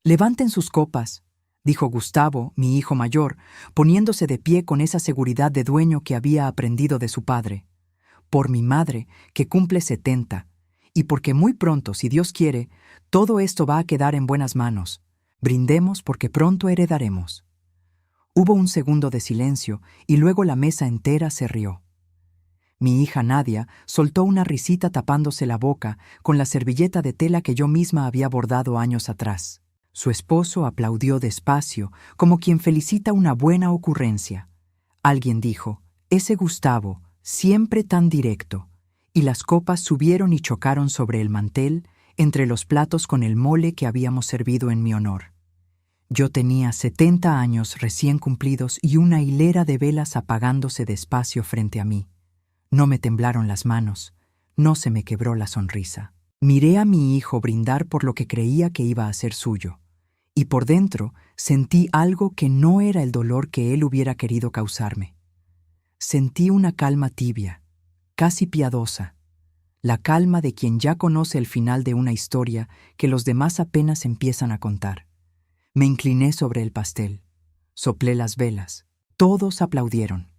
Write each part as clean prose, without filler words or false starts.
Levanten sus copas, dijo Gustavo, mi hijo mayor, poniéndose de pie con esa seguridad de dueño que había aprendido de su padre. Por mi madre, que cumple 70, y porque muy pronto, si Dios quiere, todo esto va a quedar en buenas manos. Brindemos porque pronto heredaremos. Hubo un segundo de silencio y luego la mesa entera se rió. Mi hija Nadia soltó una risita tapándose la boca con la servilleta de tela que yo misma había bordado años atrás. Su esposo aplaudió despacio, como quien felicita una buena ocurrencia. Alguien dijo, «Ese Gustavo, siempre tan directo», y las copas subieron y chocaron sobre el mantel, entre los platos con el mole que habíamos servido en mi honor. Yo tenía 70 años recién cumplidos y una hilera de velas apagándose despacio frente a mí. No me temblaron las manos, no se me quebró la sonrisa. Miré a mi hijo brindar por lo que creía que iba a ser suyo, y por dentro sentí algo que no era el dolor que él hubiera querido causarme. Sentí una calma tibia, casi piadosa, la calma de quien ya conoce el final de una historia que los demás apenas empiezan a contar. Me incliné sobre el pastel, soplé las velas, todos aplaudieron.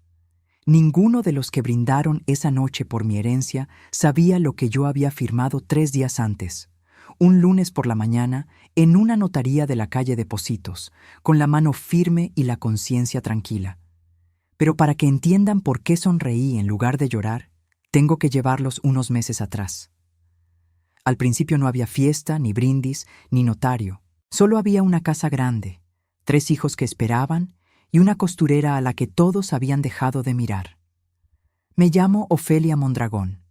Ninguno de los que brindaron esa noche por mi herencia sabía lo que yo había firmado 3 días antes, un lunes por la mañana, en una notaría de la calle de Pocitos, con la mano firme y la conciencia tranquila. Pero para que entiendan por qué sonreí en lugar de llorar, tengo que llevarlos unos meses atrás. Al principio no había fiesta, ni brindis, ni notario. Solo había una casa grande, 3 hijos que esperaban y una costurera a la que todos habían dejado de mirar. Me llamo Ofelia Mondragón.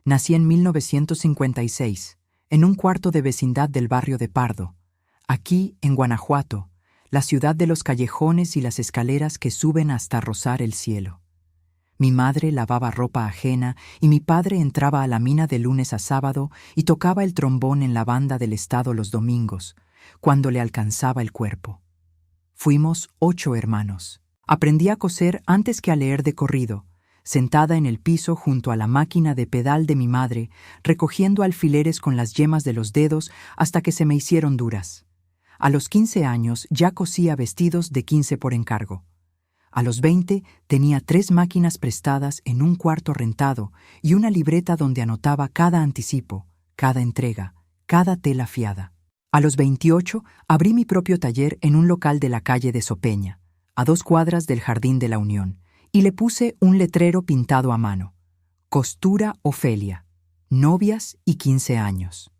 Nací en 1956, en un cuarto de vecindad del barrio de Pardo, aquí en Guanajuato, la ciudad de los callejones y las escaleras que suben hasta rozar el cielo. Mi madre lavaba ropa ajena y mi padre entraba a la mina de lunes a sábado y tocaba el trombón en la banda del estado los domingos, cuando le alcanzaba el cuerpo. Fuimos 8 hermanos. Aprendí a coser antes que a leer de corrido, sentada en el piso junto a la máquina de pedal de mi madre, recogiendo alfileres con las yemas de los dedos hasta que se me hicieron duras. A los 15 años ya cosía vestidos de 15 por encargo. A los 20 tenía 3 máquinas prestadas en un cuarto rentado y una libreta donde anotaba cada anticipo, cada entrega, cada tela fiada. A los 28 abrí mi propio taller en un local de la calle de Sopeña, a 2 cuadras del Jardín de la Unión, y le puse un letrero pintado a mano: Costura Ofelia, novias y 15 años.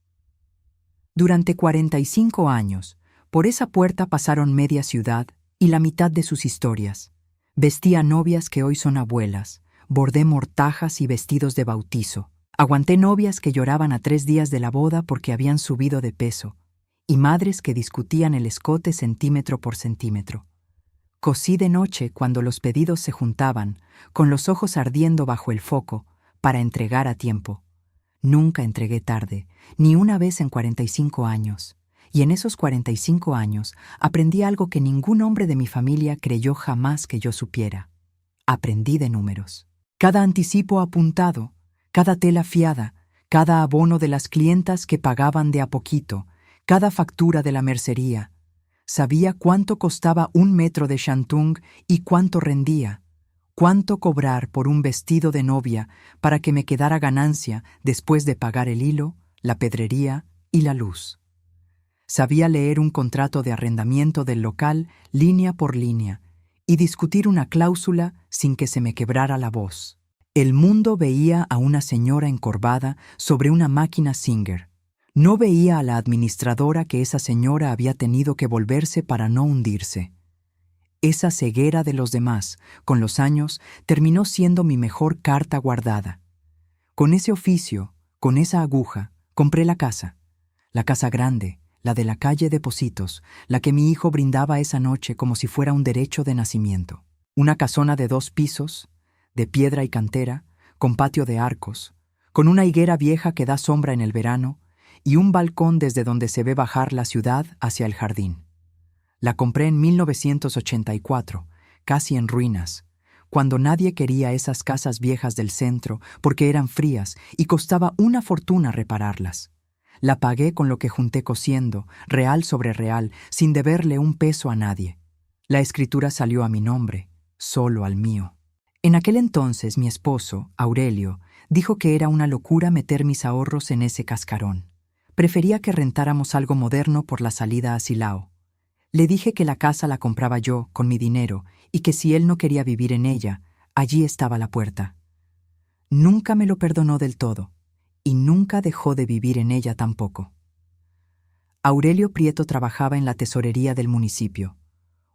Durante 45 años, por esa puerta pasaron media ciudad y la mitad de sus historias. Vestí a novias que hoy son abuelas, bordé mortajas y vestidos de bautizo, aguanté novias que lloraban a 3 días de la boda porque habían subido de peso, y madres que discutían el escote centímetro por centímetro. Cosí de noche cuando los pedidos se juntaban, con los ojos ardiendo bajo el foco, para entregar a tiempo. Nunca entregué tarde, ni una vez en 45 años. Y en esos 45 años aprendí algo que ningún hombre de mi familia creyó jamás que yo supiera. Aprendí de números. Cada anticipo apuntado, cada tela fiada, cada abono de las clientas que pagaban de a poquito, cada factura de la mercería. Sabía cuánto costaba 1 metro de shantung y cuánto rendía, cuánto cobrar por un vestido de novia para que me quedara ganancia después de pagar el hilo, la pedrería y la luz. Sabía leer un contrato de arrendamiento del local línea por línea y discutir una cláusula sin que se me quebrara la voz. El mundo veía a una señora encorvada sobre una máquina Singer. No veía a la administradora que esa señora había tenido que volverse para no hundirse. Esa ceguera de los demás, con los años, terminó siendo mi mejor carta guardada. Con ese oficio, con esa aguja, compré la casa grande, la de la calle de Pocitos, la que mi hijo brindaba esa noche como si fuera un derecho de nacimiento. Una casona de 2 pisos, de piedra y cantera, con patio de arcos, con una higuera vieja que da sombra en el verano y un balcón desde donde se ve bajar la ciudad hacia el jardín. La compré en 1984, casi en ruinas, cuando nadie quería esas casas viejas del centro porque eran frías y costaba una fortuna repararlas. La pagué con lo que junté cosiendo, real sobre real, sin deberle un peso a nadie. La escritura salió a mi nombre, solo al mío. En aquel entonces mi esposo, Aurelio, dijo que era una locura meter mis ahorros en ese cascarón. Prefería que rentáramos algo moderno por la salida a Silao. Le dije que la casa la compraba yo, con mi dinero, y que si él no quería vivir en ella, allí estaba la puerta. Nunca me lo perdonó del todo, y nunca dejó de vivir en ella tampoco. Aurelio Prieto trabajaba en la tesorería del municipio.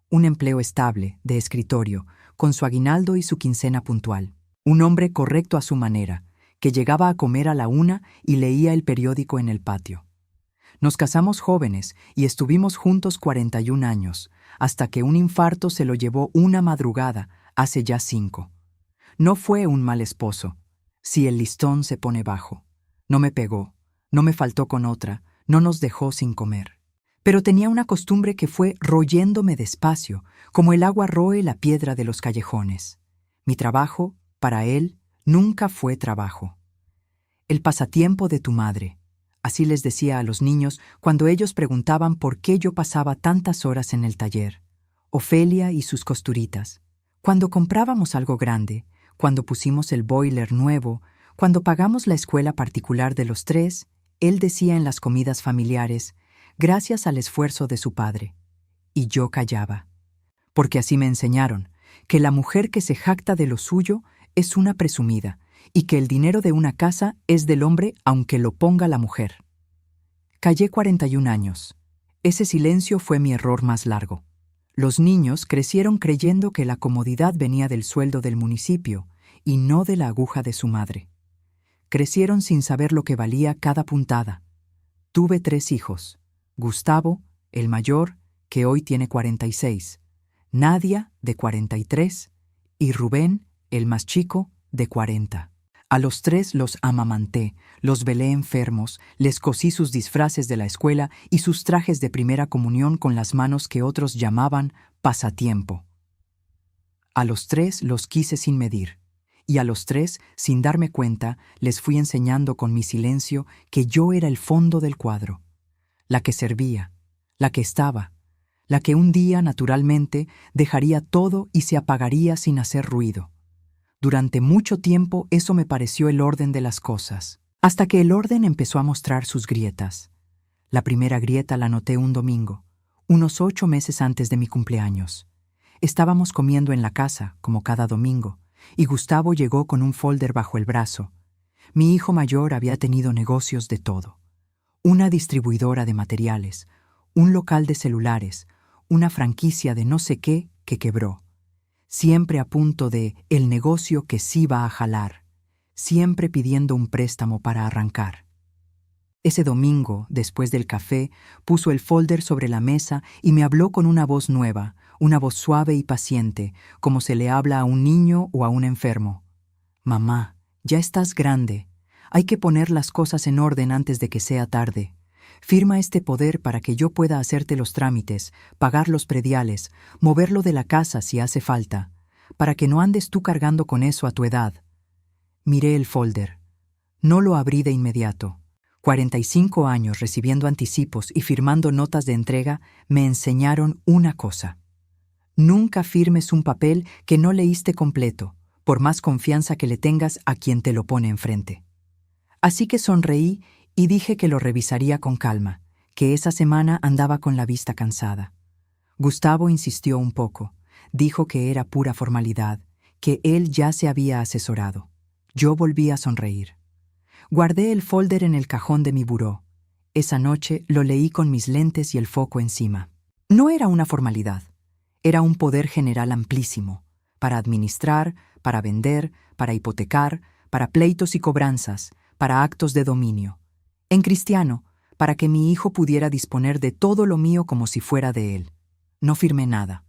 Un empleo estable, de escritorio, con su aguinaldo y su quincena puntual. Un hombre correcto a su manera, que llegaba a comer a la 1 y leía el periódico en el patio. Nos casamos jóvenes y estuvimos juntos 41 años, hasta que un infarto se lo llevó una madrugada, hace ya 5. No fue un mal esposo, si el listón se pone bajo. No me pegó, no me faltó con otra, no nos dejó sin comer. Pero tenía una costumbre que fue royéndome despacio, como el agua roe la piedra de los callejones. Mi trabajo, para él, nunca fue trabajo. El pasatiempo de tu madre. Así les decía a los niños cuando ellos preguntaban por qué yo pasaba tantas horas en el taller. Ofelia y sus costuritas. Cuando comprábamos algo grande, cuando pusimos el boiler nuevo, cuando pagamos la escuela particular de los 3, él decía en las comidas familiares, gracias al esfuerzo de su padre. Y yo callaba. Porque así me enseñaron, que la mujer que se jacta de lo suyo es una presumida, y que el dinero de una casa es del hombre aunque lo ponga la mujer. Callé 41 años. Ese silencio fue mi error más largo. Los niños crecieron creyendo que la comodidad venía del sueldo del municipio y no de la aguja de su madre. Crecieron sin saber lo que valía cada puntada. Tuve 3 hijos. Gustavo, el mayor, que hoy tiene 46, Nadia, de 43, y Rubén, el más chico, de 40. A los 3 los amamanté, los velé enfermos, les cosí sus disfraces de la escuela y sus trajes de primera comunión con las manos que otros llamaban pasatiempo. A los 3 los quise sin medir, y a los 3, sin darme cuenta, les fui enseñando con mi silencio que yo era el fondo del cuadro, la que servía, la que estaba, la que un día, naturalmente, dejaría todo y se apagaría sin hacer ruido. Durante mucho tiempo eso me pareció el orden de las cosas, hasta que el orden empezó a mostrar sus grietas. La primera grieta la noté un domingo, unos 8 meses antes de mi cumpleaños. Estábamos comiendo en la casa, como cada domingo, y Gustavo llegó con un folder bajo el brazo. Mi hijo mayor había tenido negocios de todo. Una distribuidora de materiales, un local de celulares, una franquicia de no sé qué que quebró. Siempre a punto de el negocio que sí va a jalar, siempre pidiendo un préstamo para arrancar. Ese domingo, después del café, puso el folder sobre la mesa y me habló con una voz nueva, una voz suave y paciente, como se le habla a un niño o a un enfermo. Mamá, ya estás grande. Hay que poner las cosas en orden antes de que sea tarde. Firma este poder para que yo pueda hacerte los trámites, pagar los prediales, moverlo de la casa si hace falta, para que no andes tú cargando con eso a tu edad. Miré el folder. No lo abrí de inmediato. 45 años recibiendo anticipos y firmando notas de entrega me enseñaron una cosa. Nunca firmes un papel que no leíste completo, por más confianza que le tengas a quien te lo pone enfrente. Así que sonreí y dije que lo revisaría con calma, que esa semana andaba con la vista cansada. Gustavo insistió un poco. Dijo que era pura formalidad, que él ya se había asesorado. Yo volví a sonreír. Guardé el folder en el cajón de mi buró. Esa noche lo leí con mis lentes y el foco encima. No era una formalidad. Era un poder general amplísimo, para administrar, para vender, para hipotecar, para pleitos y cobranzas, para actos de dominio. En cristiano, para que mi hijo pudiera disponer de todo lo mío como si fuera de él. No firmé nada.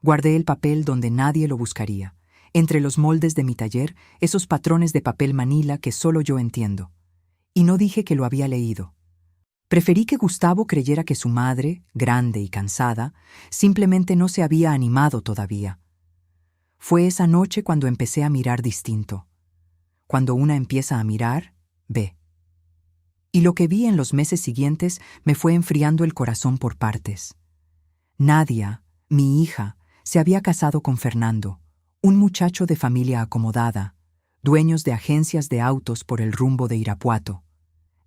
Guardé el papel donde nadie lo buscaría, entre los moldes de mi taller, esos patrones de papel manila que solo yo entiendo. Y no dije que lo había leído. Preferí que Gustavo creyera que su madre, grande y cansada, simplemente no se había animado todavía. Fue esa noche cuando empecé a mirar distinto. Cuando una empieza a mirar, ve. Y lo que vi en los meses siguientes me fue enfriando el corazón por partes. Nadia, mi hija, se había casado con Fernando, un muchacho de familia acomodada, dueños de agencias de autos por el rumbo de Irapuato.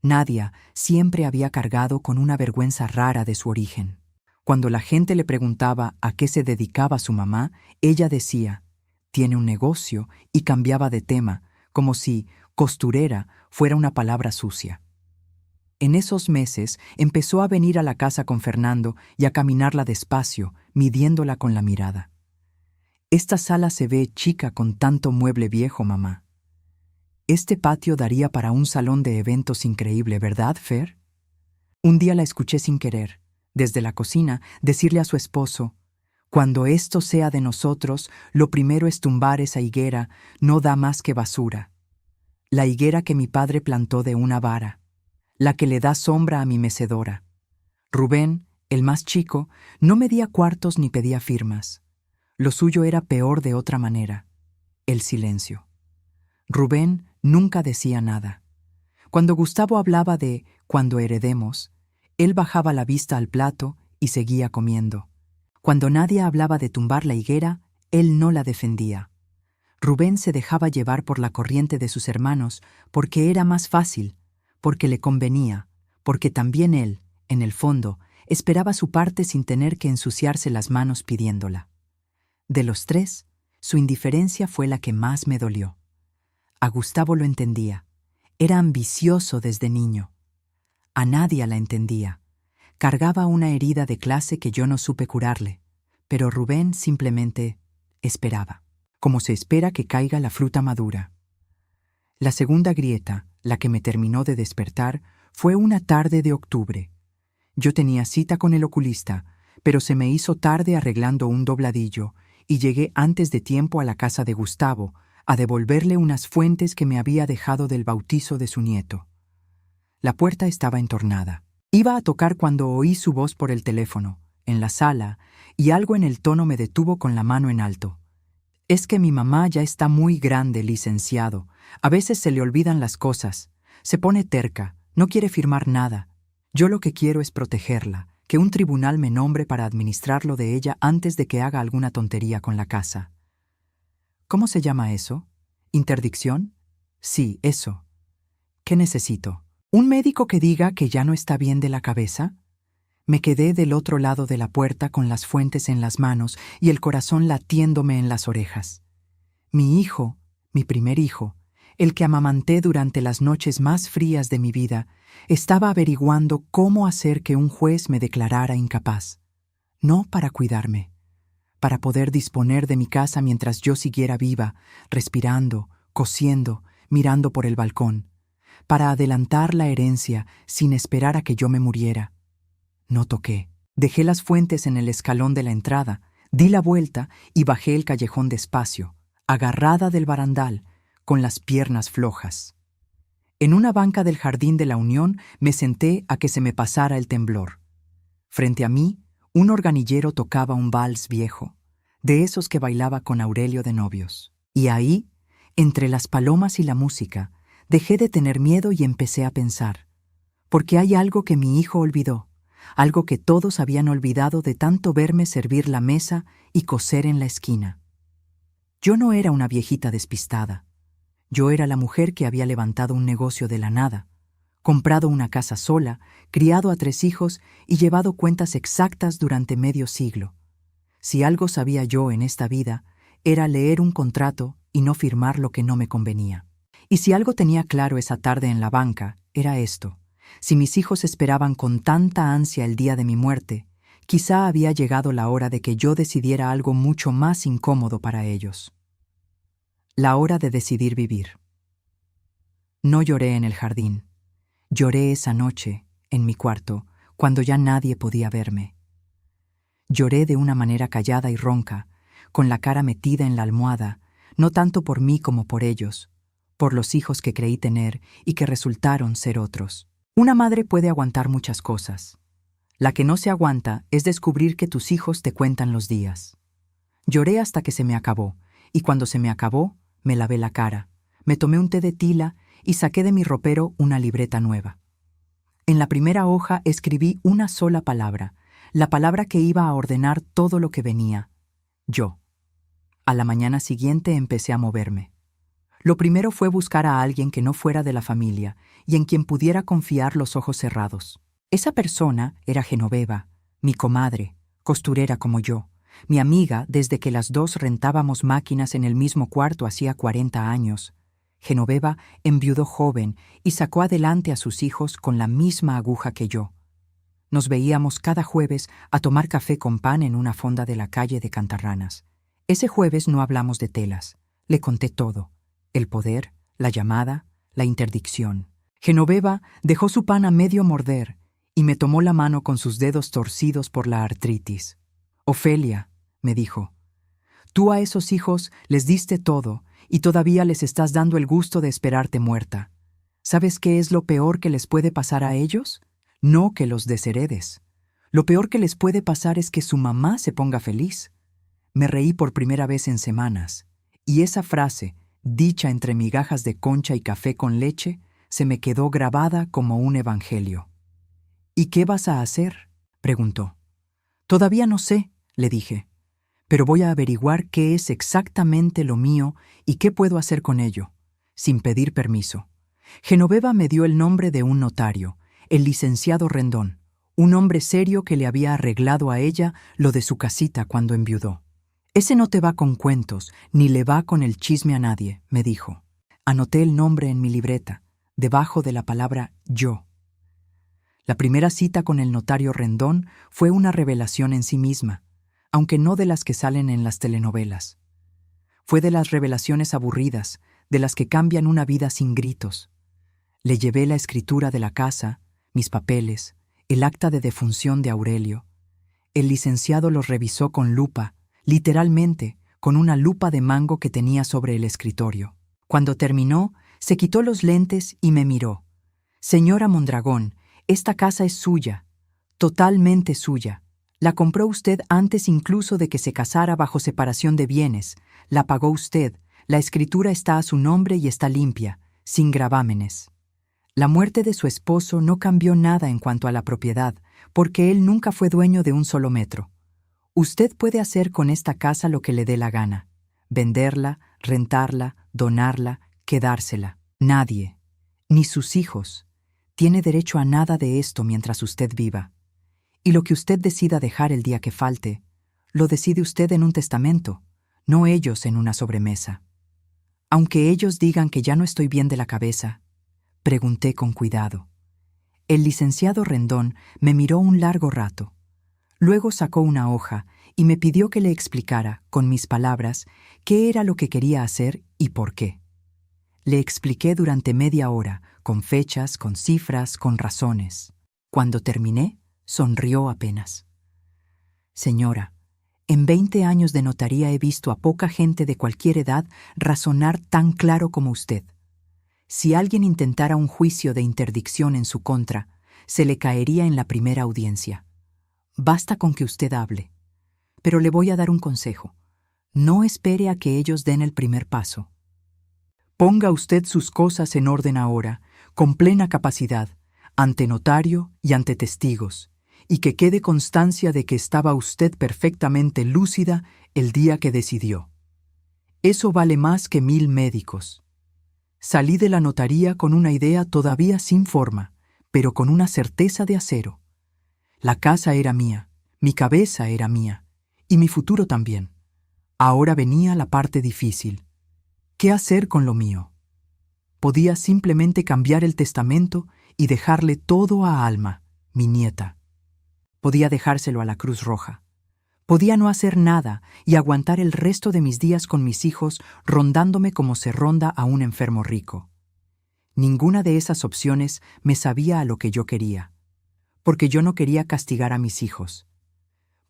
Nadia siempre había cargado con una vergüenza rara de su origen. Cuando la gente le preguntaba a qué se dedicaba su mamá, ella decía, tiene un negocio, y cambiaba de tema, como si costurera fuera una palabra sucia. En esos meses empezó a venir a la casa con Fernando y a caminarla despacio, midiéndola con la mirada. Esta sala se ve chica con tanto mueble viejo, mamá. Este patio daría para un salón de eventos increíble, ¿verdad, Fer? Un día la escuché sin querer, desde la cocina, decirle a su esposo, cuando esto sea de nosotros, lo primero es tumbar esa higuera, no da más que basura. La higuera que mi padre plantó de una vara, la que le da sombra a mi mecedora. Rubén, el más chico, no medía cuartos ni pedía firmas. Lo suyo era peor de otra manera, el silencio. Rubén nunca decía nada. Cuando Gustavo hablaba de «cuando heredemos», él bajaba la vista al plato y seguía comiendo. Cuando Nadia hablaba de tumbar la higuera, él no la defendía. Rubén se dejaba llevar por la corriente de sus hermanos porque era más fácil, porque le convenía, porque también él, en el fondo, esperaba su parte sin tener que ensuciarse las manos pidiéndola. De los tres, su indiferencia fue la que más me dolió. A Gustavo lo entendía. Era ambicioso desde niño. A Nadia la entendía. Cargaba una herida de clase que yo no supe curarle, pero Rubén simplemente esperaba, como se espera que caiga la fruta madura. La segunda grieta, la que me terminó de despertar, fue una tarde de octubre. Yo tenía cita con el oculista, pero se me hizo tarde arreglando un dobladillo y llegué antes de tiempo a la casa de Gustavo a devolverle unas fuentes que me había dejado del bautizo de su nieto. La puerta estaba entornada. Iba a tocar cuando oí su voz por el teléfono, en la sala, y algo en el tono me detuvo con la mano en alto. Es que mi mamá ya está muy grande, licenciado. A veces se le olvidan las cosas. Se pone terca, no quiere firmar nada. Yo lo que quiero es protegerla, que un tribunal me nombre para administrarlo de ella antes de que haga alguna tontería con la casa. ¿Cómo se llama eso? ¿Interdicción? Sí, eso. ¿Qué necesito? ¿Un médico que diga que ya no está bien de la cabeza? Me quedé del otro lado de la puerta con las fuentes en las manos y el corazón latiéndome en las orejas. Mi hijo, mi primer hijo, el que amamanté durante las noches más frías de mi vida, estaba averiguando cómo hacer que un juez me declarara incapaz. No para cuidarme, para poder disponer de mi casa mientras yo siguiera viva, respirando, cosiendo, mirando por el balcón, para adelantar la herencia sin esperar a que yo me muriera. No toqué. Dejé las fuentes en el escalón de la entrada, di la vuelta y bajé el callejón despacio, agarrada del barandal, con las piernas flojas. En una banca del Jardín de la Unión me senté a que se me pasara el temblor. Frente a mí, un organillero tocaba un vals viejo, de esos que bailaba con Aurelio de novios. Y ahí, entre las palomas y la música, dejé de tener miedo y empecé a pensar. Porque hay algo que mi hijo olvidó, algo que todos habían olvidado de tanto verme servir la mesa y coser en la esquina. Yo no era una viejita despistada. Yo era la mujer que había levantado un negocio de la nada, comprado una casa sola, criado a 3 hijos y llevado cuentas exactas durante medio siglo. Si algo sabía yo en esta vida, era leer un contrato y no firmar lo que no me convenía. Y si algo tenía claro esa tarde en la banca, era esto. Si mis hijos esperaban con tanta ansia el día de mi muerte, quizá había llegado la hora de que yo decidiera algo mucho más incómodo para ellos. La hora de decidir vivir. No lloré en el jardín. Lloré esa noche, en mi cuarto, cuando ya nadie podía verme. Lloré de una manera callada y ronca, con la cara metida en la almohada, no tanto por mí como por ellos, por los hijos que creí tener y que resultaron ser otros. Una madre puede aguantar muchas cosas. La que no se aguanta es descubrir que tus hijos te cuentan los días. Lloré hasta que se me acabó, y cuando se me acabó, me lavé la cara, me tomé un té de tila y saqué de mi ropero una libreta nueva. En la primera hoja escribí una sola palabra, la palabra que iba a ordenar todo lo que venía: yo. A la mañana siguiente empecé a moverme. Lo primero fue buscar a alguien que no fuera de la familia y en quien pudiera confiar los ojos cerrados. Esa persona era Genoveva, mi comadre, costurera como yo, mi amiga desde que las dos rentábamos máquinas en el mismo cuarto hacía 40 años. Genoveva enviudó joven y sacó adelante a sus hijos con la misma aguja que yo. Nos veíamos cada jueves a tomar café con pan en una fonda de la calle de Cantarranas. Ese jueves no hablamos de telas. Le conté todo: el poder, la llamada, la interdicción. Genoveva dejó su pan a medio morder y me tomó la mano con sus dedos torcidos por la artritis. «Ofelia», me dijo, «tú a esos hijos les diste todo y todavía les estás dando el gusto de esperarte muerta. ¿Sabes qué es lo peor que les puede pasar a ellos? No que los desheredes. Lo peor que les puede pasar es que su mamá se ponga feliz». Me reí por primera vez en semanas, y esa frase, dicha entre migajas de concha y café con leche, se me quedó grabada como un evangelio. «¿Y qué vas a hacer?», preguntó. «Todavía no sé», le dije, «pero voy a averiguar qué es exactamente lo mío y qué puedo hacer con ello, sin pedir permiso». Genoveva me dio el nombre de un notario, el licenciado Rendón, un hombre serio que le había arreglado a ella lo de su casita cuando enviudó. «Ese no te va con cuentos, ni le va con el chisme a nadie», me dijo. Anoté el nombre en mi libreta, debajo de la palabra yo. La primera cita con el notario Rendón fue una revelación en sí misma, aunque no de las que salen en las telenovelas. Fue de las revelaciones aburridas, de las que cambian una vida sin gritos. Le llevé la escritura de la casa, mis papeles, el acta de defunción de Aurelio. El licenciado los revisó con lupa, literalmente, con una lupa de mango que tenía sobre el escritorio. Cuando terminó, se quitó los lentes y me miró. «Señora Mondragón, esta casa es suya, totalmente suya. La compró usted antes incluso de que se casara bajo separación de bienes. La pagó usted, la escritura está a su nombre y está limpia, sin gravámenes. La muerte de su esposo no cambió nada en cuanto a la propiedad, porque él nunca fue dueño de un solo metro. Usted puede hacer con esta casa lo que le dé la gana: venderla, rentarla, donarla, quedársela. Nadie, ni sus hijos, tiene derecho a nada de esto mientras usted viva. Y lo que usted decida dejar el día que falte, lo decide usted en un testamento, no ellos en una sobremesa. Aunque ellos digan que ya no estoy bien de la cabeza», pregunté con cuidado. El licenciado Rendón me miró un largo rato. Luego sacó una hoja y me pidió que le explicara, con mis palabras, qué era lo que quería hacer y por qué. Le expliqué durante media hora, con fechas, con cifras, con razones. Cuando terminé, sonrió apenas. «Señora, en 20 años de notaría he visto a poca gente de cualquier edad razonar tan claro como usted. Si alguien intentara un juicio de interdicción en su contra, se le caería en la primera audiencia. Basta con que usted hable. Pero le voy a dar un consejo. No espere a que ellos den el primer paso. Ponga usted sus cosas en orden ahora, con plena capacidad, ante notario y ante testigos, y que quede constancia de que estaba usted perfectamente lúcida el día que decidió. Eso vale más que 1000 médicos. Salí de la notaría con una idea todavía sin forma, pero con una certeza de acero. La casa era mía, mi cabeza era mía, y mi futuro también. Ahora venía la parte difícil. ¿Qué hacer con lo mío? Podía simplemente cambiar el testamento y dejarle todo a Alma, mi nieta. Podía dejárselo a la Cruz Roja. Podía no hacer nada y aguantar el resto de mis días con mis hijos rondándome como se ronda a un enfermo rico. Ninguna de esas opciones me sabía a lo que yo quería, porque yo no quería castigar a mis hijos.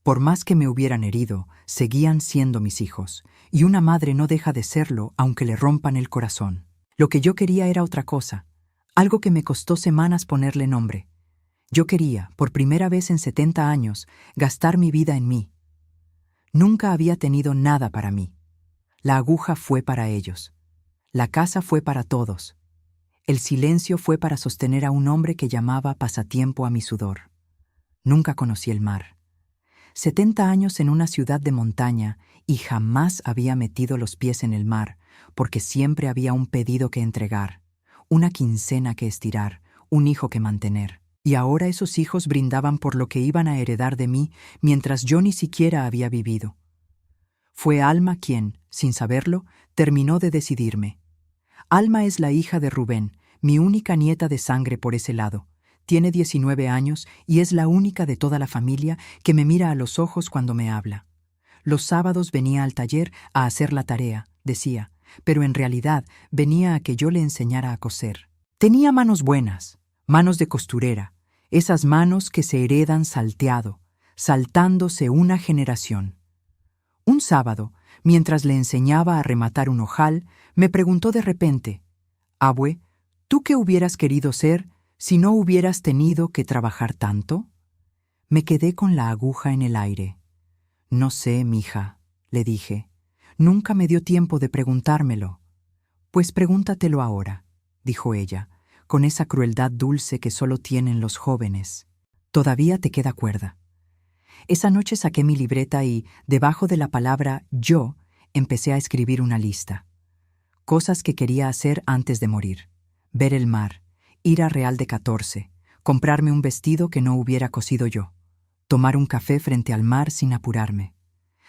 Por más que me hubieran herido, seguían siendo mis hijos, y una madre no deja de serlo aunque le rompan el corazón. Lo que yo quería era otra cosa, algo que me costó semanas ponerle nombre. Yo quería, por primera vez en 70 años, gastar mi vida en mí. Nunca había tenido nada para mí. La aguja fue para ellos. La casa fue para todos. El silencio fue para sostener a un hombre que llamaba pasatiempo a mi sudor. Nunca conocí el mar. 70 años en una ciudad de montaña y jamás había metido los pies en el mar, porque siempre había un pedido que entregar, una quincena que estirar, un hijo que mantener. Y ahora esos hijos brindaban por lo que iban a heredar de mí, mientras yo ni siquiera había vivido. Fue Alma quien, sin saberlo, terminó de decidirme. Alma es la hija de Rubén, mi única nieta de sangre por ese lado. Tiene 19 años y es la única de toda la familia que me mira a los ojos cuando me habla. Los sábados venía al taller a hacer la tarea, decía, pero en realidad venía a que yo le enseñara a coser. Tenía manos buenas, manos de costurera, esas manos que se heredan salteado, saltándose una generación. Un sábado, mientras le enseñaba a rematar un ojal, me preguntó de repente, «Abue, ¿tú qué hubieras querido ser si no hubieras tenido que trabajar tanto?» Me quedé con la aguja en el aire. «No sé, mija», le dije. «Nunca me dio tiempo de preguntármelo». «Pues pregúntatelo ahora», dijo ella, con esa crueldad dulce que solo tienen los jóvenes. «Todavía te queda cuerda». Esa noche saqué mi libreta y, debajo de la palabra yo, empecé a escribir una lista. Cosas que quería hacer antes de morir. Ver el mar, ir a Real de 14, comprarme un vestido que no hubiera cosido yo, tomar un café frente al mar sin apurarme,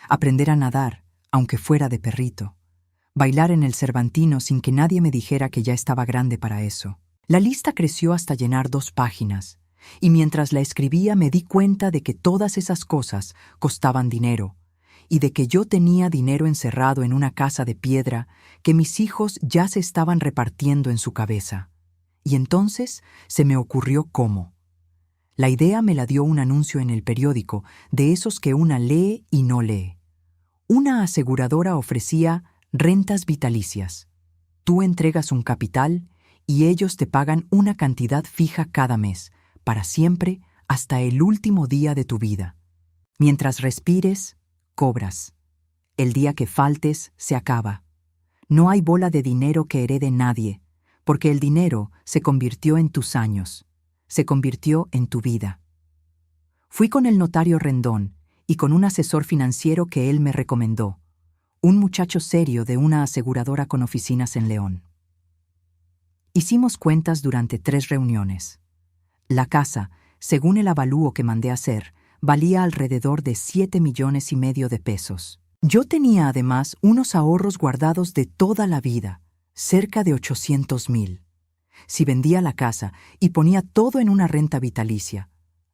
aprender a nadar, aunque fuera de perrito, bailar en el Cervantino sin que nadie me dijera que ya estaba grande para eso. La lista creció hasta llenar 2 páginas, y mientras la escribía me di cuenta de que todas esas cosas costaban dinero, y de que yo tenía dinero encerrado en una casa de piedra que mis hijos ya se estaban repartiendo en su cabeza. Y entonces se me ocurrió cómo. La idea me la dio un anuncio en el periódico, de esos que una lee y no lee. Una aseguradora ofrecía rentas vitalicias. Tú entregas un capital y ellos te pagan una cantidad fija cada mes, para siempre, hasta el último día de tu vida. Mientras respires, cobras. El día que faltes, se acaba. No hay bola de dinero que herede nadie, porque el dinero se convirtió en tus años, se convirtió en tu vida. Fui con el notario Rendón y con un asesor financiero que él me recomendó, un muchacho serio de una aseguradora con oficinas en León. Hicimos cuentas durante 3 reuniones. La casa, según el avalúo que mandé hacer, valía alrededor de 7,5 millones de pesos. Yo tenía además unos ahorros guardados de toda la vida, cerca de 800,000. Si vendía la casa y ponía todo en una renta vitalicia,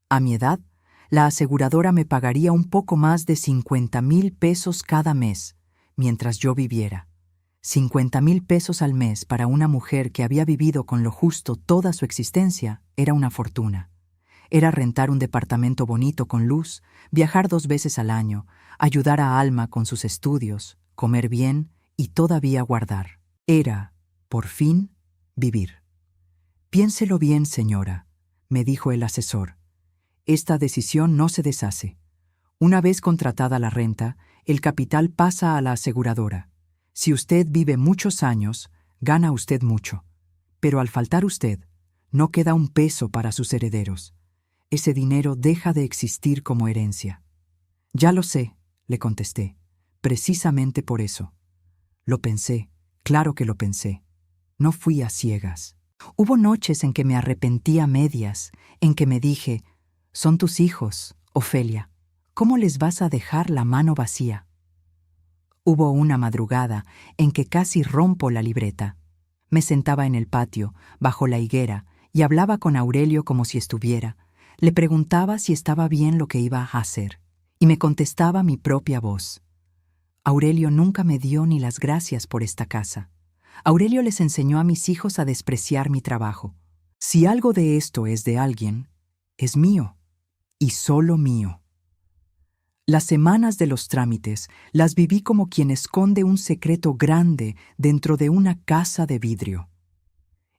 a mi edad, la aseguradora me pagaría un poco más de 50,000 pesos cada mes, mientras yo viviera. 50,000 pesos al mes para una mujer que había vivido con lo justo toda su existencia era una fortuna. Era rentar un departamento bonito con luz, viajar 2 veces al año, ayudar a Alma con sus estudios, comer bien y todavía guardar. Era, por fin, vivir. «Piénselo bien, señora», me dijo el asesor. «Esta decisión no se deshace. Una vez contratada la renta, el capital pasa a la aseguradora. Si usted vive muchos años, gana usted mucho. Pero al faltar usted, no queda un peso para sus herederos. Ese dinero deja de existir como herencia». «Ya lo sé», le contesté, «precisamente por eso». Lo pensé, claro que lo pensé. No fui a ciegas. Hubo noches en que me arrepentí a medias, en que me dije, «Son tus hijos, Ofelia. ¿Cómo les vas a dejar la mano vacía?» Hubo una madrugada en que casi rompo la libreta. Me sentaba en el patio, bajo la higuera, y hablaba con Aurelio como si estuviera. Le preguntaba si estaba bien lo que iba a hacer, y me contestaba mi propia voz. Aurelio nunca me dio ni las gracias por esta casa. Aurelio les enseñó a mis hijos a despreciar mi trabajo. Si algo de esto es de alguien, es mío, y solo mío. Las semanas de los trámites las viví como quien esconde un secreto grande dentro de una casa de vidrio.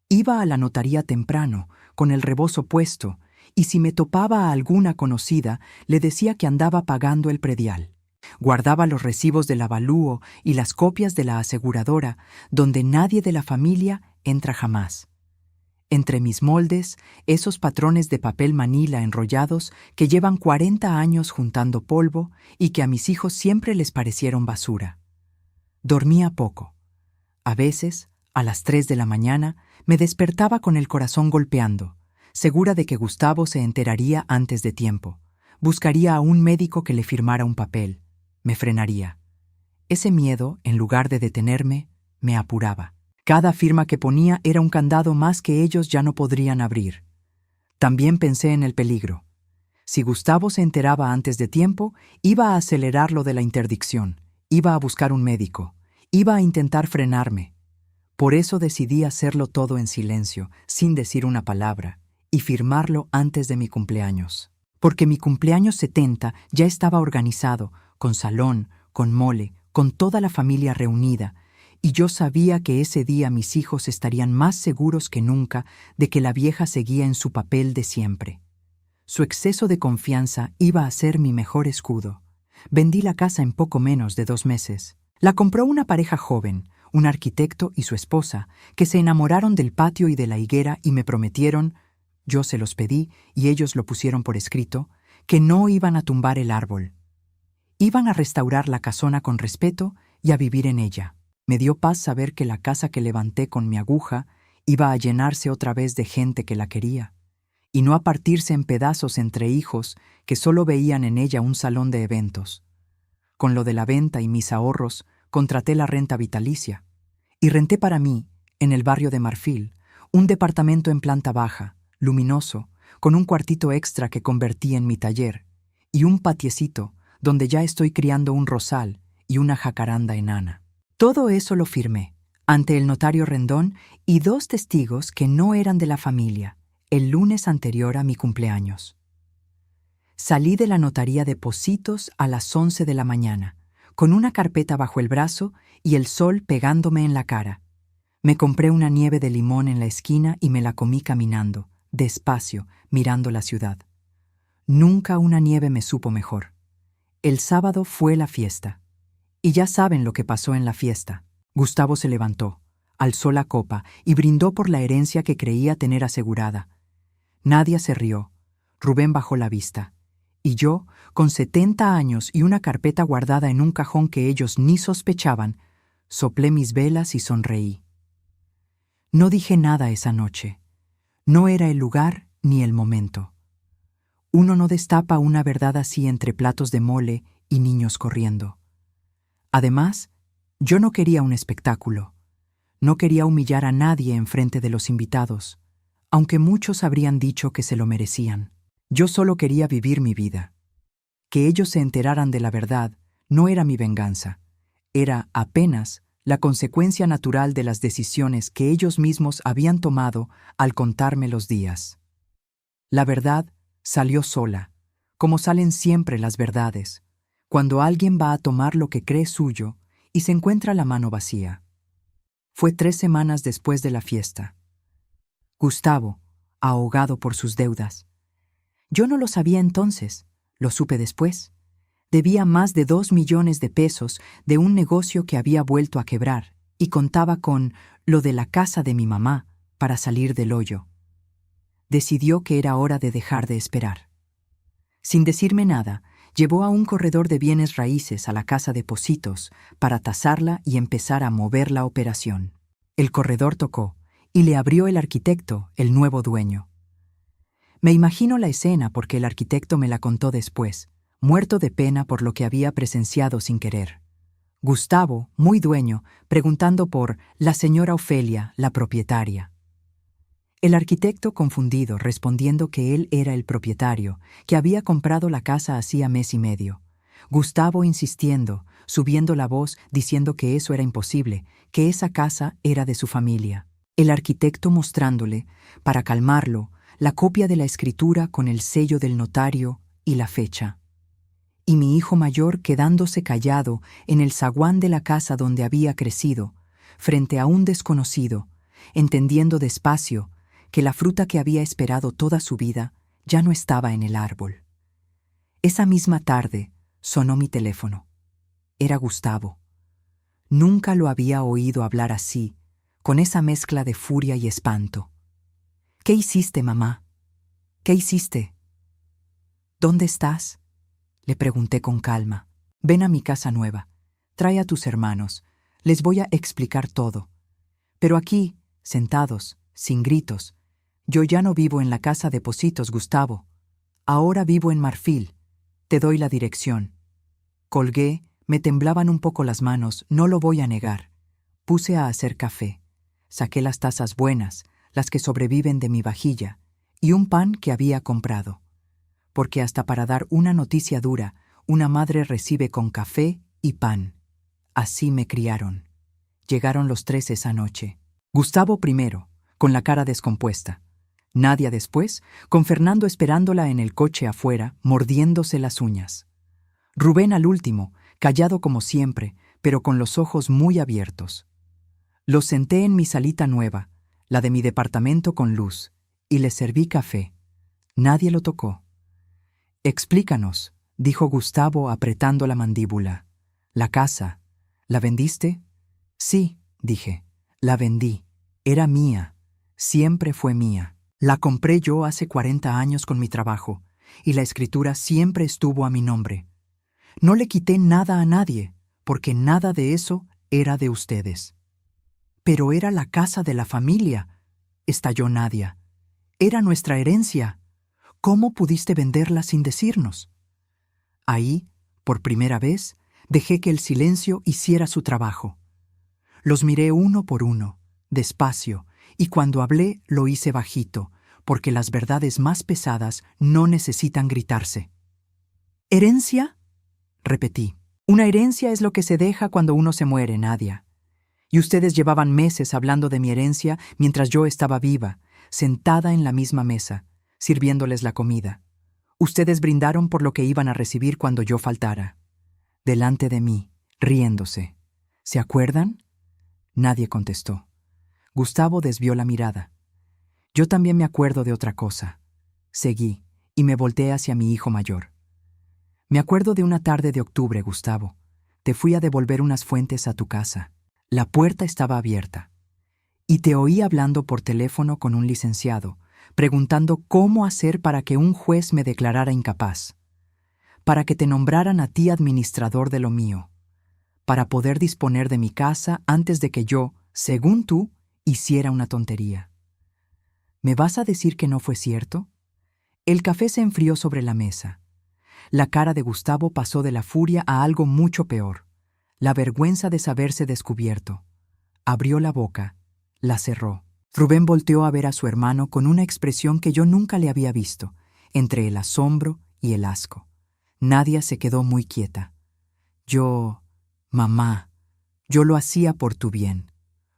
Iba a la notaría temprano, con el rebozo puesto, y si me topaba a alguna conocida, le decía que andaba pagando el predial. Guardaba los recibos del avalúo y las copias de la aseguradora, donde nadie de la familia entra jamás. entre mis moldes, esos patrones de papel manila enrollados que llevan 40 años juntando polvo y que a mis hijos siempre les parecieron basura. Dormía poco. A veces, a las 3 de la mañana, me despertaba con el corazón golpeando, segura de que Gustavo se enteraría antes de tiempo. Buscaría a un médico que le firmara un papel. Me frenaría. Ese miedo, en lugar de detenerme, me apuraba. Cada firma que ponía era un candado más que ellos ya no podrían abrir. También pensé en el peligro. Si Gustavo se enteraba antes de tiempo, iba a acelerar lo de la interdicción, iba a buscar un médico, iba a intentar frenarme. Por eso decidí hacerlo todo en silencio, sin decir una palabra, y firmarlo antes de mi cumpleaños. Porque mi cumpleaños 70 ya estaba organizado, con salón, con mole, con toda la familia reunida, y yo sabía que ese día mis hijos estarían más seguros que nunca de que la vieja seguía en su papel de siempre. Su exceso de confianza iba a ser mi mejor escudo. Vendí la casa en poco menos de 2 meses. La compró una pareja joven, un arquitecto y su esposa, que se enamoraron del patio y de la higuera y me prometieron, yo se los pedí y ellos lo pusieron por escrito, que no iban a tumbar el árbol. Iban a restaurar la casona con respeto y a vivir en ella. Me dio paz saber que la casa que levanté con mi aguja iba a llenarse otra vez de gente que la quería, y no a partirse en pedazos entre hijos que solo veían en ella un salón de eventos. Con lo de la venta y mis ahorros, contraté la renta vitalicia, y renté para mí, en el barrio de Marfil, un departamento en planta baja, luminoso, con un cuartito extra que convertí en mi taller, y un patiecito donde ya estoy criando un rosal y una jacaranda enana. Todo eso lo firmé, ante el notario Rendón y 2 testigos que no eran de la familia, el lunes anterior a mi cumpleaños. Salí de la notaría de Pocitos a las 11 de la mañana, con una carpeta bajo el brazo y el sol pegándome en la cara. Me compré una nieve de limón en la esquina y me la comí caminando, despacio, mirando la ciudad. Nunca una nieve me supo mejor. El sábado fue la fiesta. Y ya saben lo que pasó en la fiesta. Gustavo se levantó, alzó la copa y brindó por la herencia que creía tener asegurada. Nadia se rió, Rubén bajó la vista, y yo, con 70 años y una carpeta guardada en un cajón que ellos ni sospechaban, soplé mis velas y sonreí. No dije nada esa noche. No era el lugar ni el momento. Uno no destapa una verdad así entre platos de mole y niños corriendo. Además, yo no quería un espectáculo. No quería humillar a nadie en frente de los invitados, aunque muchos habrían dicho que se lo merecían. Yo solo quería vivir mi vida. Que ellos se enteraran de la verdad no era mi venganza. Era apenas la consecuencia natural de las decisiones que ellos mismos habían tomado al contarme los días. La verdad salió sola, como salen siempre las verdades, cuando alguien va a tomar lo que cree suyo y se encuentra la mano vacía. Fue 3 semanas después de la fiesta. Gustavo, ahogado por sus deudas. Yo no lo sabía entonces, lo supe después. Debía más de 2 millones de pesos de un negocio que había vuelto a quebrar y contaba con lo de la casa de mi mamá para salir del hoyo. Decidió que era hora de dejar de esperar. Sin decirme nada, llevó a un corredor de bienes raíces a la casa de Pocitos para tasarla y empezar a mover la operación. El corredor tocó y le abrió el arquitecto, el nuevo dueño. Me imagino la escena porque el arquitecto me la contó después, muerto de pena por lo que había presenciado sin querer. Gustavo, muy dueño, preguntando por la señora Ofelia, la propietaria. El arquitecto confundido respondiendo que él era el propietario, que había comprado la casa hacía mes y medio. Gustavo insistiendo, subiendo la voz, diciendo que eso era imposible, que esa casa era de su familia. El arquitecto mostrándole, para calmarlo, la copia de la escritura con el sello del notario y la fecha. Y mi hijo mayor quedándose callado en el zaguán de la casa donde había crecido, frente a un desconocido, entendiendo despacio que la fruta que había esperado toda su vida ya no estaba en el árbol. Esa misma tarde sonó mi teléfono. Era Gustavo. Nunca lo había oído hablar así, con esa mezcla de furia y espanto. ¿Qué hiciste, mamá? ¿Qué hiciste? ¿Dónde estás? Le pregunté con calma. Ven a mi casa nueva. Trae a tus hermanos. Les voy a explicar todo. Pero aquí, sentados, sin gritos. Yo ya no vivo en la casa de Pocitos, Gustavo. Ahora vivo en Marfil. Te doy la dirección. Colgué, me temblaban un poco las manos, no lo voy a negar. Puse a hacer café. Saqué las tazas buenas, las que sobreviven de mi vajilla, y un pan que había comprado. Porque hasta para dar una noticia dura, una madre recibe con café y pan. Así me criaron. Llegaron los 3 esa noche. Gustavo primero, con la cara descompuesta. Nadia después, con Fernando esperándola en el coche afuera, mordiéndose las uñas. Rubén al último, callado como siempre, pero con los ojos muy abiertos. Los senté en mi salita nueva, la de mi departamento con luz, y les serví café. Nadie lo tocó. Explícanos, dijo Gustavo apretando la mandíbula. La casa, ¿la vendiste? Sí, dije, la vendí. Era mía. Siempre fue mía. La compré yo hace 40 años con mi trabajo, y la escritura siempre estuvo a mi nombre. No le quité nada a nadie, porque nada de eso era de ustedes. Pero era la casa de la familia, estalló Nadia. Era nuestra herencia. ¿Cómo pudiste venderla sin decirnos? Ahí, por primera vez, dejé que el silencio hiciera su trabajo. Los miré uno por uno, despacio, y cuando hablé lo hice bajito, porque las verdades más pesadas no necesitan gritarse. ¿Herencia? Repetí. Una herencia es lo que se deja cuando uno se muere, Nadia. Y ustedes llevaban meses hablando de mi herencia mientras yo estaba viva, sentada en la misma mesa, sirviéndoles la comida. Ustedes brindaron por lo que iban a recibir cuando yo faltara. Delante de mí, riéndose. ¿Se acuerdan? Nadie contestó. Gustavo desvió la mirada. Yo también me acuerdo de otra cosa. Seguí, y me volteé hacia mi hijo mayor. Me acuerdo de una tarde de octubre, Gustavo. Te fui a devolver unas fuentes a tu casa. La puerta estaba abierta. Y te oí hablando por teléfono con un licenciado, preguntando cómo hacer para que un juez me declarara incapaz, para que te nombraran a ti administrador de lo mío, para poder disponer de mi casa antes de que yo, según tú, hiciera una tontería. ¿Me vas a decir que no fue cierto? El café se enfrió sobre la mesa. La cara de Gustavo pasó de la furia a algo mucho peor, la vergüenza de saberse descubierto. Abrió la boca, la cerró. Rubén volteó a ver a su hermano con una expresión que yo nunca le había visto, entre el asombro y el asco. Nadia se quedó muy quieta. Mamá, yo lo hacía por tu bien,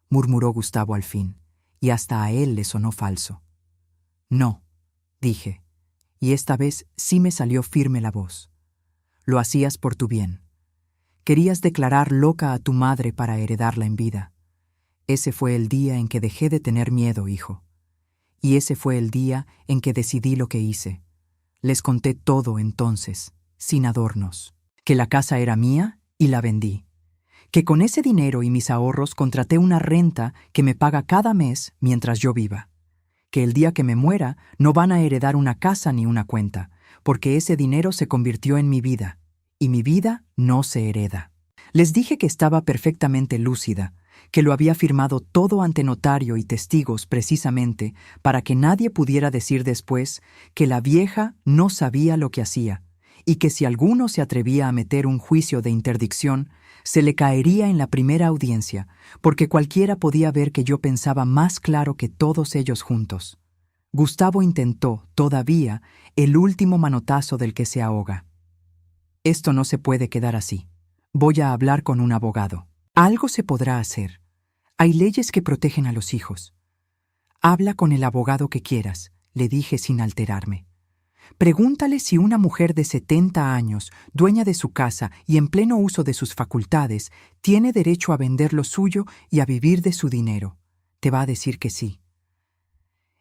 murmuró Gustavo al fin, y hasta a él le sonó falso. No, dije, y esta vez sí me salió firme la voz. Lo hacías por tu bien. Querías declarar loca a tu madre para heredarla en vida. Ese fue el día en que dejé de tener miedo, hijo. Y ese fue el día en que decidí lo que hice. Les conté todo entonces, sin adornos. Que la casa era mía y la vendí. Que con ese dinero y mis ahorros contraté una renta que me paga cada mes mientras yo viva. Que el día que me muera no van a heredar una casa ni una cuenta, porque ese dinero se convirtió en mi vida, y mi vida no se hereda. Les dije que estaba perfectamente lúcida, que lo había firmado todo ante notario y testigos precisamente para que nadie pudiera decir después que la vieja no sabía lo que hacía, y que si alguno se atrevía a meter un juicio de interdicción, se le caería en la primera audiencia, porque cualquiera podía ver que yo pensaba más claro que todos ellos juntos. Gustavo intentó, todavía, el último manotazo del que se ahoga. Esto no se puede quedar así. Voy a hablar con un abogado. Algo se podrá hacer. Hay leyes que protegen a los hijos. Habla con el abogado que quieras, le dije sin alterarme. Pregúntale si una mujer de 70 años, dueña de su casa y en pleno uso de sus facultades, tiene derecho a vender lo suyo y a vivir de su dinero. Te va a decir que sí.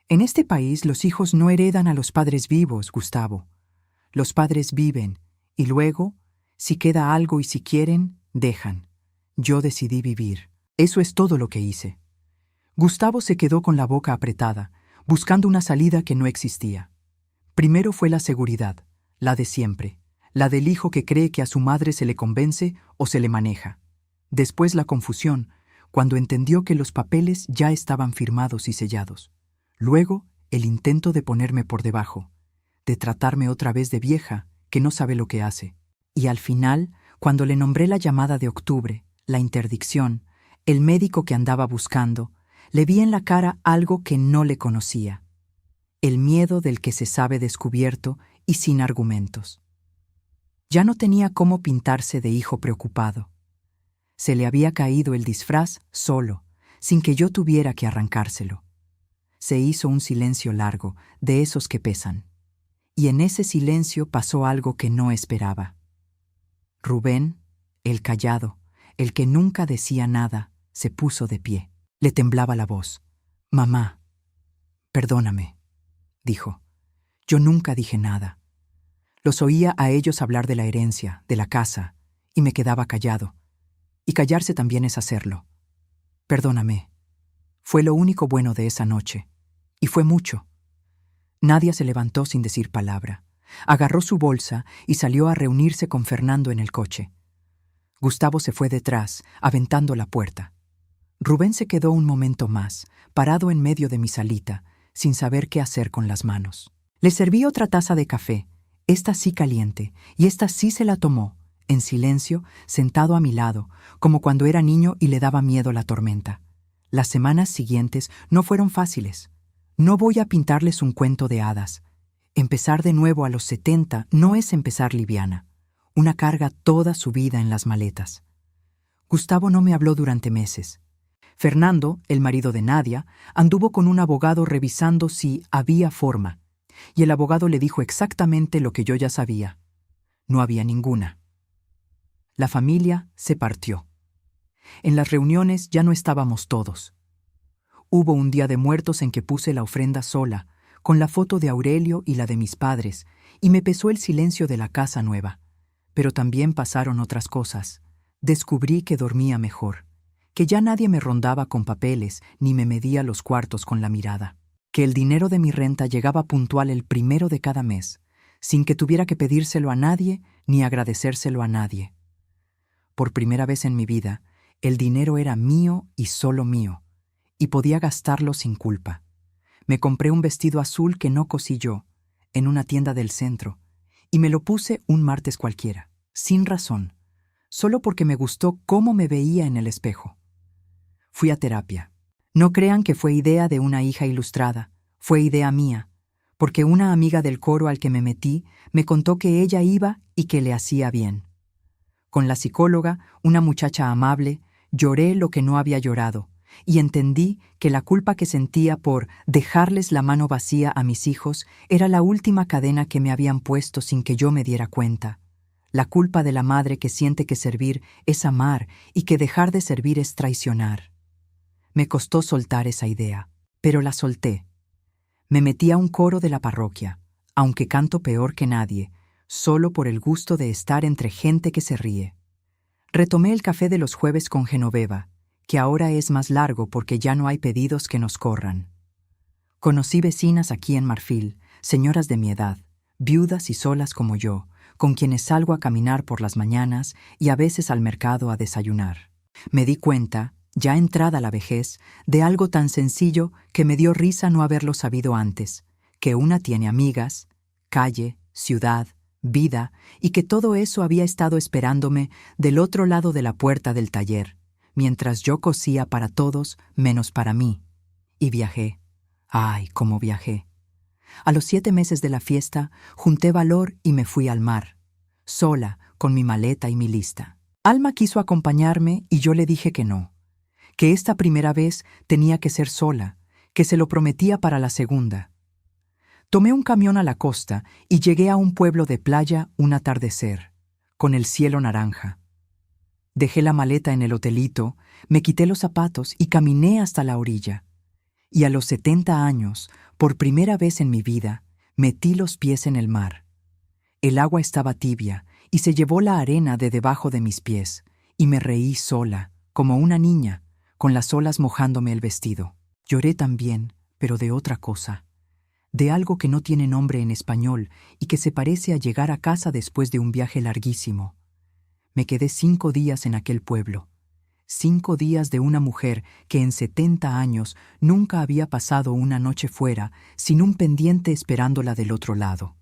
En este país los hijos no heredan a los padres vivos, Gustavo. Los padres viven, y luego, si queda algo y si quieren, dejan. Yo decidí vivir. Eso es todo lo que hice. Gustavo se quedó con la boca apretada, buscando una salida que no existía. Primero fue la seguridad, la de siempre, la del hijo que cree que a su madre se le convence o se le maneja. Después la confusión, cuando entendió que los papeles ya estaban firmados y sellados. Luego, el intento de ponerme por debajo, de tratarme otra vez de vieja, que no sabe lo que hace. Y al final, cuando le nombré la llamada de octubre, la interdicción, el médico que andaba buscando, le vi en la cara algo que no le conocía. El miedo del que se sabe descubierto y sin argumentos. Ya no tenía cómo pintarse de hijo preocupado. Se le había caído el disfraz solo, sin que yo tuviera que arrancárselo. Se hizo un silencio largo, de esos que pesan. Y en ese silencio pasó algo que no esperaba. Rubén, el callado, el que nunca decía nada, se puso de pie. Le temblaba la voz. «Mamá, perdóname», dijo. Yo nunca dije nada. Los oía a ellos hablar de la herencia, de la casa, y me quedaba callado. Y callarse también es hacerlo. Perdóname. Fue lo único bueno de esa noche. Y fue mucho. Nadia se levantó sin decir palabra. Agarró su bolsa y salió a reunirse con Fernando en el coche. Gustavo se fue detrás, aventando la puerta. Rubén se quedó un momento más, parado en medio de mi salita, sin saber qué hacer con las manos. Le serví otra taza de café, esta sí caliente, y esta sí se la tomó, en silencio, sentado a mi lado, como cuando era niño y le daba miedo la tormenta. Las semanas siguientes no fueron fáciles. No voy a pintarles un cuento de hadas. Empezar de nuevo a los 70 no es empezar liviana. Una carga toda su vida en las maletas. Gustavo no me habló durante meses. Fernando, el marido de Nadia, anduvo con un abogado revisando si había forma, y el abogado le dijo exactamente lo que yo ya sabía. No había ninguna. La familia se partió. En las reuniones ya no estábamos todos. Hubo un día de muertos en que puse la ofrenda sola, con la foto de Aurelio y la de mis padres, y me pesó el silencio de la casa nueva. Pero también pasaron otras cosas. Descubrí que dormía mejor, que ya nadie me rondaba con papeles ni me medía los cuartos con la mirada, que el dinero de mi renta llegaba puntual el 1 de cada mes, sin que tuviera que pedírselo a nadie ni agradecérselo a nadie. Por primera vez en mi vida, el dinero era mío y solo mío, y podía gastarlo sin culpa. Me compré un vestido azul que no cosí yo, en una tienda del centro, y me lo puse un martes cualquiera, sin razón, solo porque me gustó cómo me veía en el espejo. Fui a terapia. No crean que fue idea de una hija ilustrada, fue idea mía, porque una amiga del coro al que me metí me contó que ella iba y que le hacía bien. Con la psicóloga, una muchacha amable, lloré lo que no había llorado, y entendí que la culpa que sentía por dejarles la mano vacía a mis hijos era la última cadena que me habían puesto sin que yo me diera cuenta. La culpa de la madre que siente que servir es amar y que dejar de servir es traicionar. Me costó soltar esa idea, pero la solté. Me metí a un coro de la parroquia, aunque canto peor que nadie, solo por el gusto de estar entre gente que se ríe. Retomé el café de los jueves con Genoveva, que ahora es más largo porque ya no hay pedidos que nos corran. Conocí vecinas aquí en Marfil, señoras de mi edad, viudas y solas como yo, con quienes salgo a caminar por las mañanas y a veces al mercado a desayunar. Me di cuenta, ya entrada la vejez, de algo tan sencillo que me dio risa no haberlo sabido antes, que una tiene amigas, calle, ciudad, vida, y que todo eso había estado esperándome del otro lado de la puerta del taller, mientras yo cosía para todos menos para mí. Y viajé. ¡Ay, cómo viajé! A los 7 meses de la fiesta, junté valor y me fui al mar, sola, con mi maleta y mi lista. Alma quiso acompañarme y yo le dije que no, que esta primera vez tenía que ser sola, que se lo prometía para la segunda. Tomé un camión a la costa y llegué a un pueblo de playa un atardecer, con el cielo naranja. Dejé la maleta en el hotelito, me quité los zapatos y caminé hasta la orilla. Y a los 70 años, por primera vez en mi vida, metí los pies en el mar. El agua estaba tibia y se llevó la arena de debajo de mis pies, y me reí sola, como una niña, con las olas mojándome el vestido. Lloré también, pero de otra cosa, de algo que no tiene nombre en español y que se parece a llegar a casa después de un viaje larguísimo. Me quedé 5 días en aquel pueblo. 5 días de una mujer que en 70 años nunca había pasado una noche fuera sin un pendiente esperándola del otro lado.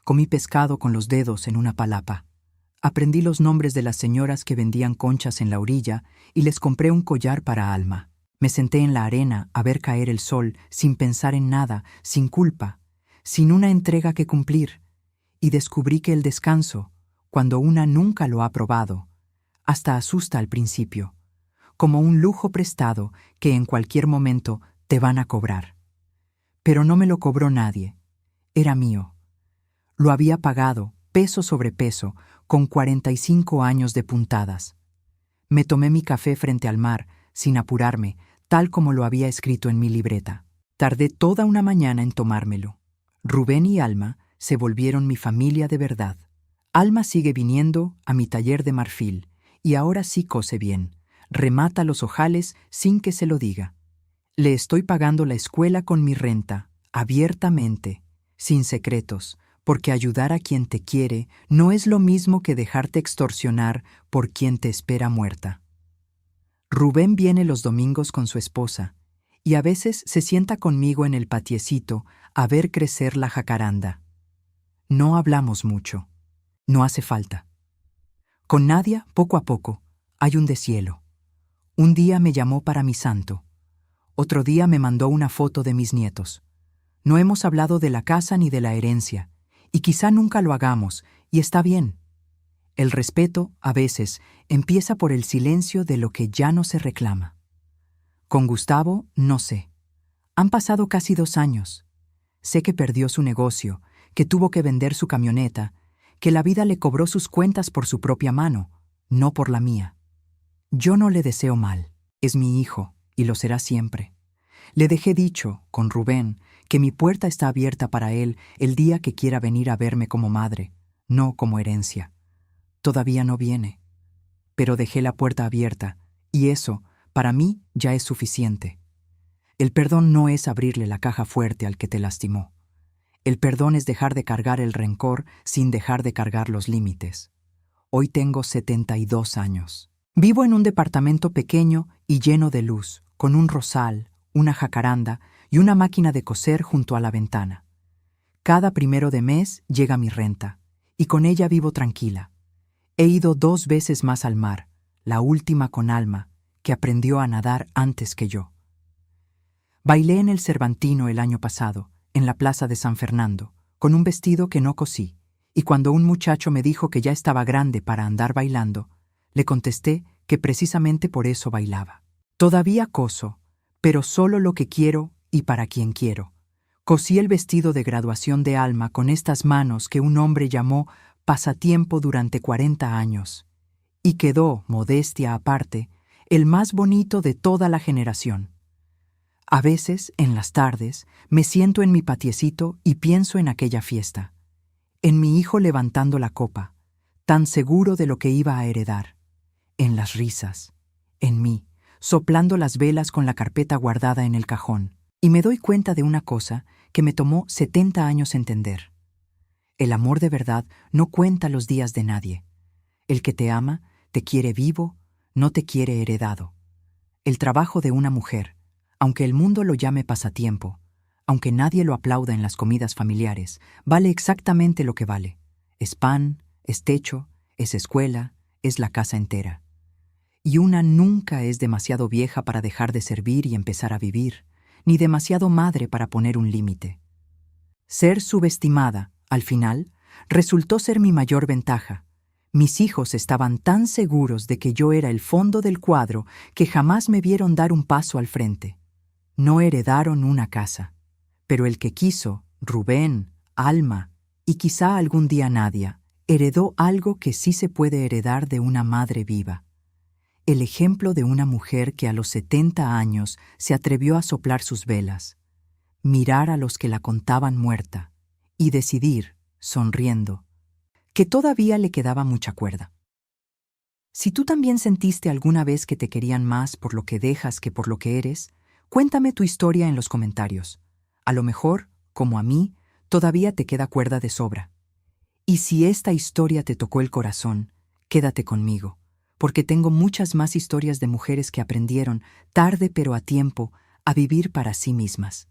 Comí pescado con los dedos en una palapa. Aprendí los nombres de las señoras que vendían conchas en la orilla y les compré un collar para Alma. Me senté en la arena a ver caer el sol sin pensar en nada, sin culpa, sin una entrega que cumplir, y descubrí que el descanso, cuando una nunca lo ha probado, hasta asusta al principio, como un lujo prestado que en cualquier momento te van a cobrar. Pero no me lo cobró nadie, era mío. Lo había pagado, peso sobre peso, con 45 años de puntadas. Me tomé mi café frente al mar, sin apurarme, tal como lo había escrito en mi libreta. Tardé toda una mañana en tomármelo. Rubén y Alma se volvieron mi familia de verdad. Alma sigue viniendo a mi taller de marfil, y ahora sí cose bien. Remata los ojales sin que se lo diga. Le estoy pagando la escuela con mi renta, abiertamente, sin secretos, porque ayudar a quien te quiere no es lo mismo que dejarte extorsionar por quien te espera muerta. Rubén viene los domingos con su esposa, y a veces se sienta conmigo en el patiecito a ver crecer la jacaranda. No hablamos mucho. No hace falta. Con Nadia, poco a poco, hay un deshielo. Un día me llamó para mi santo. Otro día me mandó una foto de mis nietos. No hemos hablado de la casa ni de la herencia, y quizá nunca lo hagamos, y está bien. El respeto, a veces, empieza por el silencio de lo que ya no se reclama. Con Gustavo, no sé. Han pasado casi 2 años. Sé que perdió su negocio, que tuvo que vender su camioneta, que la vida le cobró sus cuentas por su propia mano, no por la mía. Yo no le deseo mal. Es mi hijo, y lo será siempre. Le dejé dicho, con Rubén, que mi puerta está abierta para él el día que quiera venir a verme como madre, no como herencia. Todavía no viene. Pero dejé la puerta abierta, y eso, para mí, ya es suficiente. El perdón no es abrirle la caja fuerte al que te lastimó. El perdón es dejar de cargar el rencor sin dejar de cargar los límites. Hoy tengo 72 años. Vivo en un departamento pequeño y lleno de luz, con un rosal, una jacaranda y una máquina de coser junto a la ventana. Cada 1 de mes llega mi renta, y con ella vivo tranquila. He ido 2 veces más al mar, la última con Alma, que aprendió a nadar antes que yo. Bailé en el Cervantino el año pasado, en la plaza de San Fernando, con un vestido que no cosí, y cuando un muchacho me dijo que ya estaba grande para andar bailando, le contesté que precisamente por eso bailaba. Todavía coso, pero solo lo que quiero y para quien quiero. Cosí el vestido de graduación de Alma con estas manos que un hombre llamó pasatiempo durante 40 años, y quedó, modestia aparte, el más bonito de toda la generación. A veces, en las tardes, me siento en mi patiecito y pienso en aquella fiesta, en mi hijo levantando la copa, tan seguro de lo que iba a heredar, en las risas, en mí, soplando las velas con la carpeta guardada en el cajón, y me doy cuenta de una cosa que me tomó 70 años entender. El amor de verdad no cuenta los días de nadie. El que te ama, te quiere vivo, no te quiere heredado. El trabajo de una mujer, aunque el mundo lo llame pasatiempo, aunque nadie lo aplauda en las comidas familiares, vale exactamente lo que vale. Es pan, es techo, es escuela, es la casa entera. Y una nunca es demasiado vieja para dejar de servir y empezar a vivir, ni demasiado madre para poner un límite. Ser subestimada, al final, resultó ser mi mayor ventaja. Mis hijos estaban tan seguros de que yo era el fondo del cuadro que jamás me vieron dar un paso al frente. No heredaron una casa, pero el que quiso, Rubén, Alma y quizá algún día Nadia, heredó algo que sí se puede heredar de una madre viva. El ejemplo de una mujer que a los 70 años se atrevió a soplar sus velas, mirar a los que la contaban muerta y decidir, sonriendo, que todavía le quedaba mucha cuerda. Si tú también sentiste alguna vez que te querían más por lo que dejas que por lo que eres, Cuéntame tu historia en los comentarios. A lo mejor, como a mí, todavía te queda cuerda de sobra. Y si esta historia te tocó el corazón, quédate conmigo, porque tengo muchas más historias de mujeres que aprendieron, tarde pero a tiempo, a vivir para sí mismas.